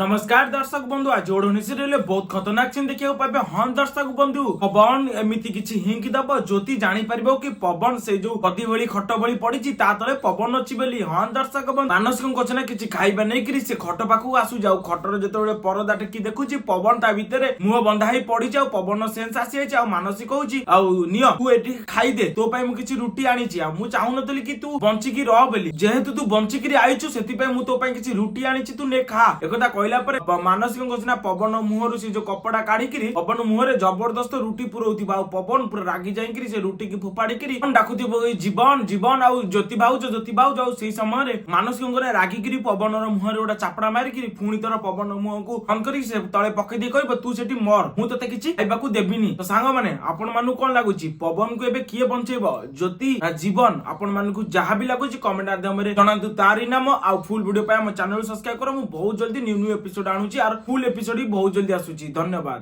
नमस्कार दर्शक बंधु आज ओढ़नी सीरियल बहुत खतरनाक सीन देखिए पाइबे। हाँ दर्शक बंधु पवन एमती किछि हिंक दब ज्योति जानी परिबो कि पवन से जो गदी भली खट भली पड़ी ता तले पवन अछि बेली। हाँ दर्शक बंधु मानसिक कोचना किछि खाइबा नै करी से खट पाखु आसु जाऊ खटर जेतबेले परदा टेकी देखुची पवन ता भितरे मुह बंधा ही पड़ी जाऊ पवन सेंस आसी आछि आ मानसिक कहूची आ नियो तू एठी खाइ दे तो पई मु किछि रुटी आनिछि आ मु चाहू नतली कि तू बंची की रह बेली जेहेतु तू बंची की आइछु सेति पई मु तो पई किछि रुटी आनिछि तू ने खा एकदा मानसिक घोषणा पवन मुहर से जो कपड़ा काढ़ी पवन मुहर जबरदस्त रुटी पुरौथिबा पवन पूरा रागी जाई से रुटी की फोपाड़ी डाकुथिबो जीवन जीवन आउ ज्योति भाउज आउ से समय मानसिक रागिकी पवन मुहर गोटा चापड़ा मारिकी पुणी तर पवन मुह को फन करी से तले पकई दे कहबो तू सेठी मर मु तते किछि खाइबाकू देबिनी। तो सांग माने आपण मानु कोन लागुची पवन को एबे किए बंचेबो ज्योति ना जीवन आपण मानकू जहां भी लागुची कमेंट माध्यम रे जणांतु तारी नाम आ फुल वीडियो पाए हम चैनल सब्सक्राइब करो। मु बहुत जल्दी न्यू एपिसोड आणुची और फुल एपिसोड भी बहुत जल्दी आसुची। धन्यवाद।